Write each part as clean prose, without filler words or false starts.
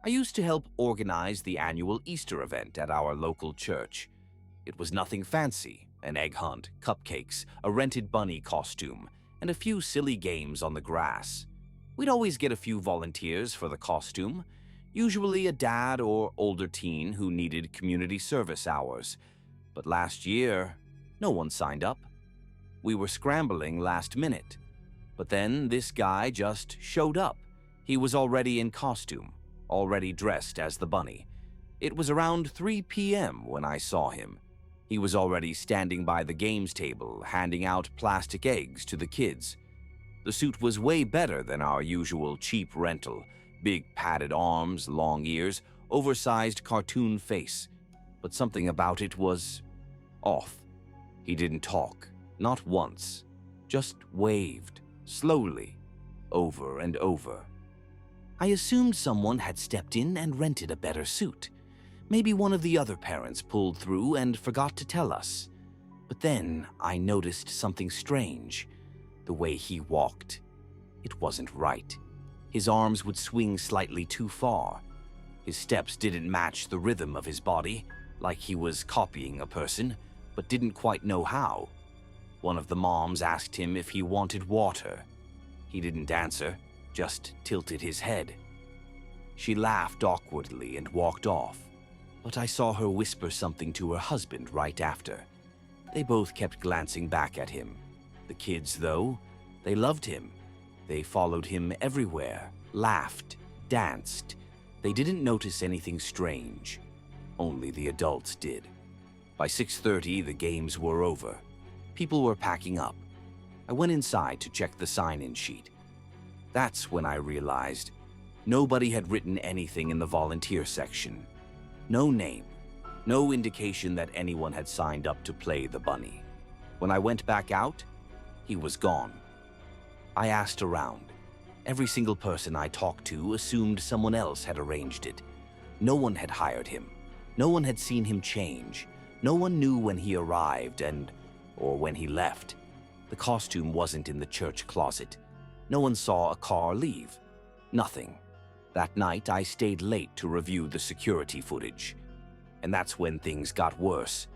I used to help organize the annual Easter event at our local church. It was nothing fancy, an egg hunt, cupcakes, a rented bunny costume, and a few silly games on the grass. We'd always get a few volunteers for the costume, usually a dad or older teen who needed community service hours. But last year, no one signed up. We were scrambling last minute. But then this guy just showed up. He was already in costume, already dressed as the bunny. It was around 3 p.m. when I saw him. He was already standing by the games table, handing out plastic eggs to the kids. The suit was way better than our usual cheap rental. Big padded arms, long ears, oversized cartoon face. But something about it was off. He didn't talk, not once, just waved, slowly, over and over. I assumed someone had stepped in and rented a better suit. Maybe one of the other parents pulled through and forgot to tell us. But then I noticed something strange. The way he walked. It wasn't right. His arms would swing slightly too far. His steps didn't match the rhythm of his body, like he was copying a person, but didn't quite know how. One of the moms asked him if he wanted water. He didn't answer, just tilted his head. She laughed awkwardly and walked off, but I saw her whisper something to her husband right after. They both kept glancing back at him. The kids, though, they loved him. They followed him everywhere, laughed, danced. They didn't notice anything strange. Only the adults did. By 6:30, the games were over. People were packing up. I went inside to check the sign-in sheet. That's when I realized nobody had written anything in the volunteer section. No name, no indication that anyone had signed up to play the bunny. When I went back out, he was gone. I asked around. Every single person I talked to assumed someone else had arranged it. No one had hired him. No one had seen him change. No one knew when he arrived or when he left. The costume wasn't in the church closet. No one saw a car leave. Nothing. That night, I stayed late to review the security footage. And that's when things got worse.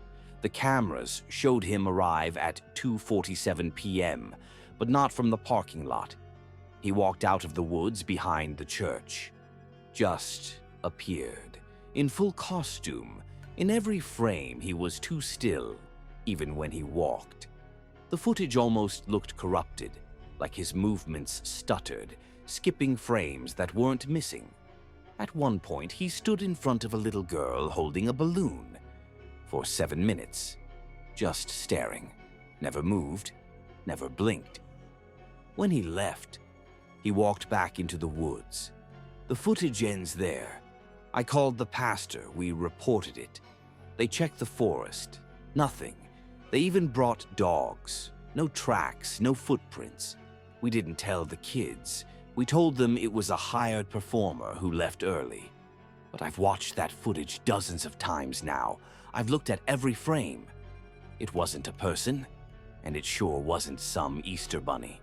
The cameras showed him arrive at 2:47 p.m., but not from the parking lot. He walked out of the woods behind the church. Just appeared. In full costume. In every frame, he was too still, even when he walked. The footage almost looked corrupted, like his movements stuttered, skipping frames that weren't missing. At one point, he stood in front of a little girl holding a balloon. For 7 minutes, just staring, never moved, never blinked. When he left, he walked back into the woods. The footage ends there. I called the pastor, we reported it. They checked the forest, nothing. They even brought dogs, no tracks, no footprints. We didn't tell the kids. We told them it was a hired performer who left early. But I've watched that footage dozens of times now. I've looked at every frame. It wasn't a person, and it sure wasn't some Easter bunny.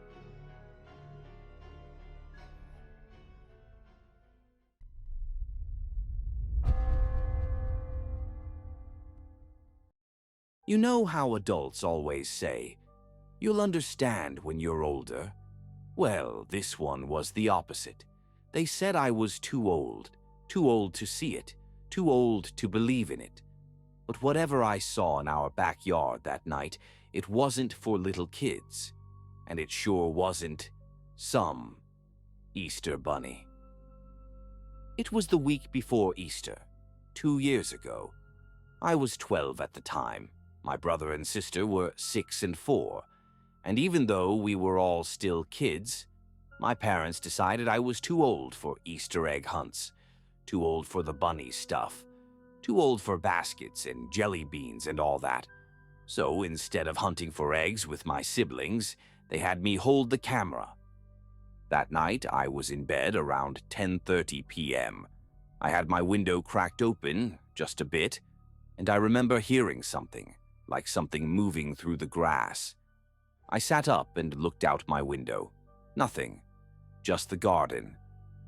You know how adults always say, "You'll understand when you're older." Well, this one was the opposite. They said I was too old to see it, too old to believe in it. But whatever I saw in our backyard that night, it wasn't for little kids. And it sure wasn't some Easter bunny. It was the week before Easter, 2 years ago. I was 12 at the time. My brother and sister were 6 and 4. And even though we were all still kids, my parents decided I was too old for Easter egg hunts, too old for the bunny stuff, too old for baskets and jelly beans and all that. So instead of hunting for eggs with my siblings, they had me hold the camera. That night, I was in bed around 10:30 p.m. I had my window cracked open just a bit, and I remember hearing something, like something moving through the grass. I sat up and looked out my window. Nothing, just the garden.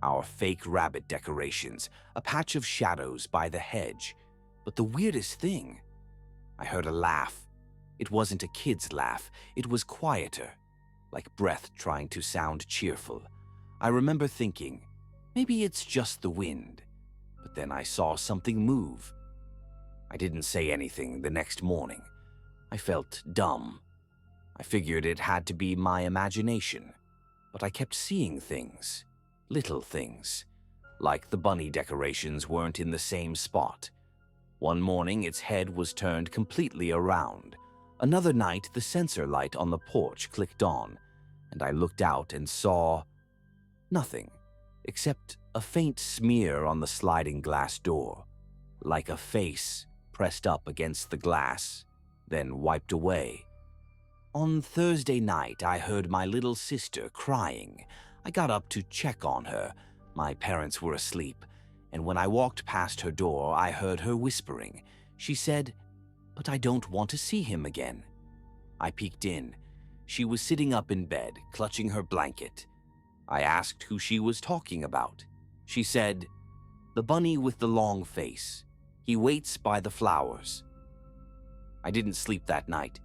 our fake rabbit decorations, a patch of shadows by the hedge. But the weirdest thing, I heard a laugh. It wasn't a kid's laugh, it was quieter, like breath trying to sound cheerful. I remember thinking, maybe it's just the wind. But then I saw something move. I didn't say anything the next morning. I felt dumb. I figured it had to be my imagination, but I kept seeing things, little things, like the bunny decorations weren't in the same spot. One morning, its head was turned completely around. Another night, the sensor light on the porch clicked on, and I looked out and saw nothing, except a faint smear on the sliding glass door, like a face pressed up against the glass, then wiped away. On Thursday night, I heard my little sister crying. I got up to check on her. My parents were asleep, and when I walked past her door, I heard her whispering. She said, "But I don't want to see him again." I peeked in. She was sitting up in bed, clutching her blanket. I asked who she was talking about. She said, "The bunny with the long face. He waits by the flowers." I didn't sleep that night.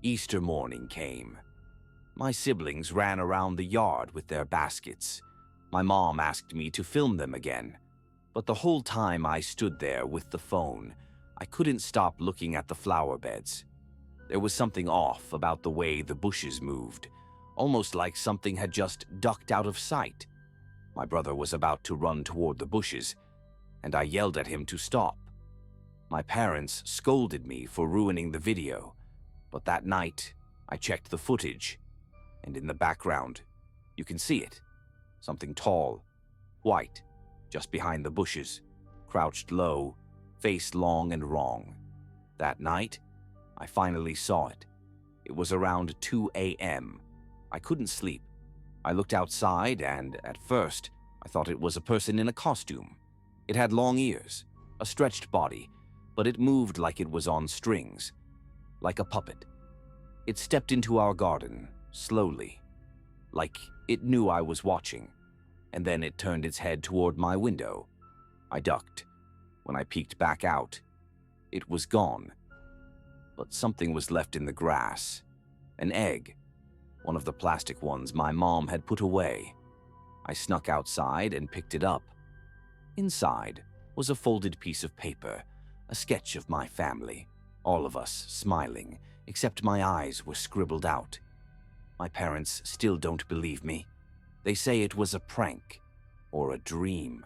Easter morning came. My siblings ran around the yard with their baskets. My mom asked me to film them again, but the whole time I stood there with the phone, I couldn't stop looking at the flower beds. There was something off about the way the bushes moved, almost like something had just ducked out of sight. My brother was about to run toward the bushes, and I yelled at him to stop. My parents scolded me for ruining the video, but that night I checked the footage, and in the background, you can see it. Something tall, white, just behind the bushes, crouched low, face long and wrong. That night, I finally saw it. It was around 2 a.m. I couldn't sleep. I looked outside and, at first, I thought it was a person in a costume. It had long ears, a stretched body, but it moved like it was on strings, like a puppet. It stepped into our garden, slowly, like it knew I was watching, and then it turned its head toward my window. I ducked. When I peeked back out, it was gone. But something was left in the grass. An egg, one of the plastic ones my mom had put away. I snuck outside and picked it up. Inside was a folded piece of paper, a sketch of my family, all of us smiling, except my eyes were scribbled out. My parents still don't believe me. They say it was a prank or a dream.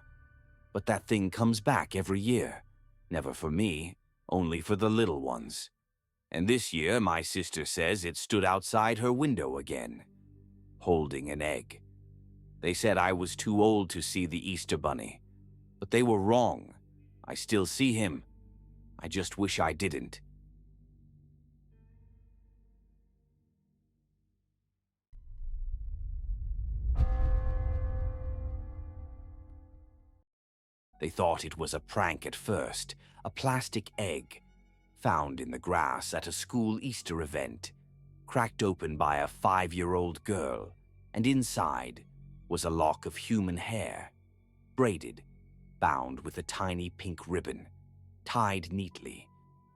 But that thing comes back every year. Never for me, only for the little ones. And this year, my sister says it stood outside her window again, holding an egg. They said I was too old to see the Easter Bunny, but they were wrong. I still see him. I just wish I didn't. They thought it was a prank at first, a plastic egg found in the grass at a school Easter event, cracked open by a 5-year-old girl, and inside was a lock of human hair, braided, bound with a tiny pink ribbon, tied neatly.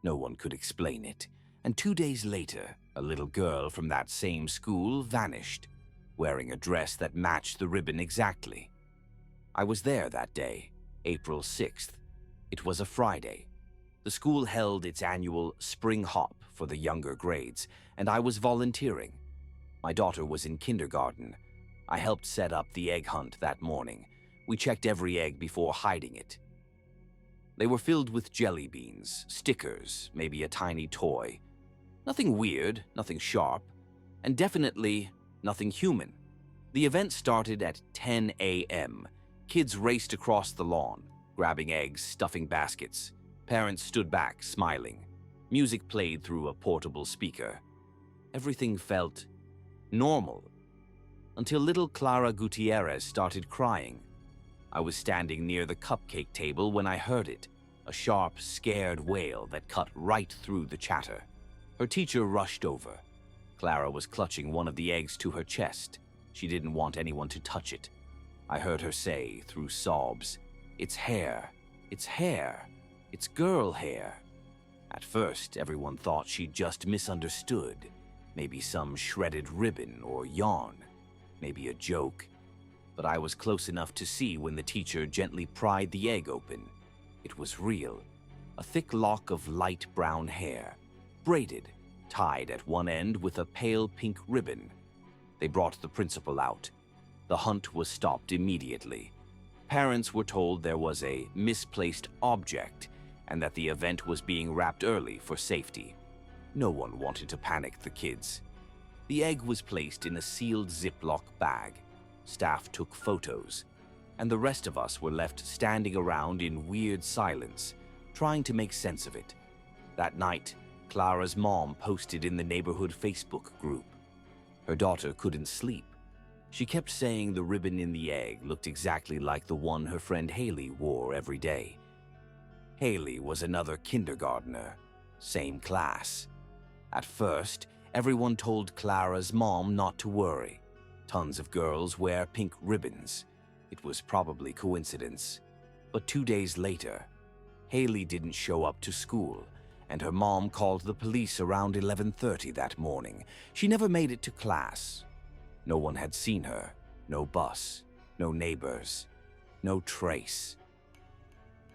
No one could explain it, and 2 days later, a little girl from that same school vanished, wearing a dress that matched the ribbon exactly. I was there that day, April 6th. It was a Friday. The school held its annual spring hop for the younger grades, and I was volunteering. My daughter was in kindergarten. I helped set up the egg hunt that morning. We checked every egg before hiding it. They were filled with jelly beans, stickers, maybe a tiny toy. Nothing weird, nothing sharp, and definitely nothing human. The event started at 10 a.m. Kids raced across the lawn, grabbing eggs, stuffing baskets. Parents stood back, smiling. Music played through a portable speaker. Everything felt normal, until little Clara Gutierrez started crying. I was standing near the cupcake table when I heard it, a sharp, scared wail that cut right through the chatter. Her teacher rushed over. Clara was clutching one of the eggs to her chest. She didn't want anyone to touch it. I heard her say through sobs, "It's hair, it's hair, it's girl hair." At first, everyone thought she'd just misunderstood. Maybe some shredded ribbon or yarn. Maybe a joke. But I was close enough to see when the teacher gently pried the egg open. It was real. A thick lock of light brown hair, braided, tied at one end with a pale pink ribbon. They brought the principal out. The hunt was stopped immediately. Parents were told there was a misplaced object and that the event was being wrapped early for safety. No one wanted to panic the kids. The egg was placed in a sealed Ziploc bag. Staff took photos, and the rest of us were left standing around in weird silence, trying to make sense of it. That night, Clara's mom posted in the neighborhood Facebook group. Her daughter couldn't sleep. She kept saying the ribbon in the egg looked exactly like the one her friend Hailey wore every day. Hailey was another kindergartner, same class. At first, everyone told Clara's mom not to worry. Tons of girls wear pink ribbons. It was probably coincidence. But 2 days later, Hailey didn't show up to school, and her mom called the police around 11:30 that morning. She never made it to class. No one had seen her. No bus. No neighbors. No trace.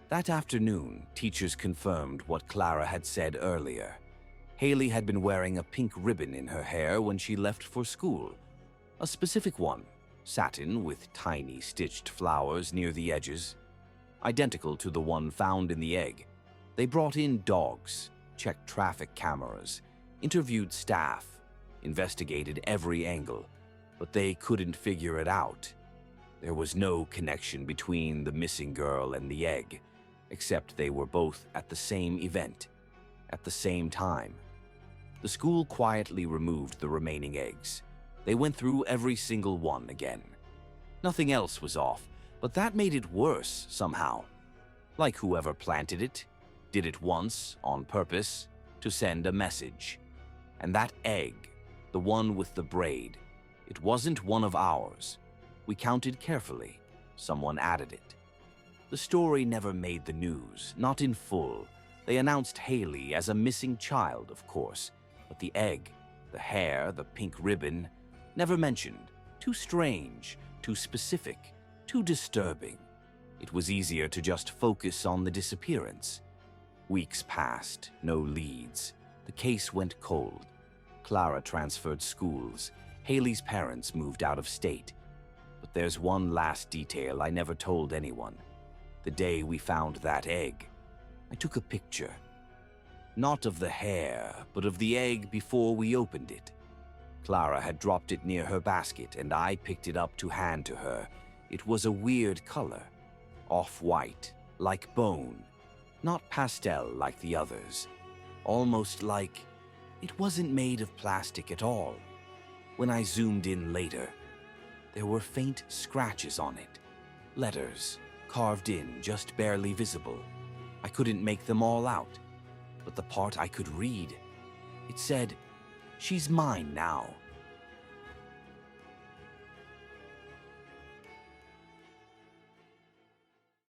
That afternoon, teachers confirmed what Clara had said earlier. Hailey had been wearing a pink ribbon in her hair when she left for school. A specific one, satin with tiny stitched flowers near the edges, identical to the one found in the egg. They brought in dogs, checked traffic cameras, interviewed staff, investigated every angle, but they couldn't figure it out. There was no connection between the missing girl and the egg, except they were both at the same event, at the same time. The school quietly removed the remaining eggs. They went through every single one again. Nothing else was off, but that made it worse somehow. Like whoever planted it, did it once, on purpose, to send a message. And that egg, the one with the braid, it wasn't one of ours. We counted carefully. Someone added it. The story never made the news, not in full. They announced Hailey as a missing child, of course, but the egg, the hair, the pink ribbon, never mentioned. Too strange, too specific, too disturbing. It was easier to just focus on the disappearance. Weeks passed, no leads. The case went cold. Clara transferred schools. Hailey's parents moved out of state. But there's one last detail I never told anyone. The day we found that egg, I took a picture. Not of the hair, but of the egg before we opened it. Clara had dropped it near her basket, and I picked it up to hand to her. It was a weird color, off-white, like bone, not pastel like the others, almost like it wasn't made of plastic at all. When I zoomed in later, there were faint scratches on it, letters carved in, just barely visible. I couldn't make them all out, but the part I could read, it said, "She's mine now."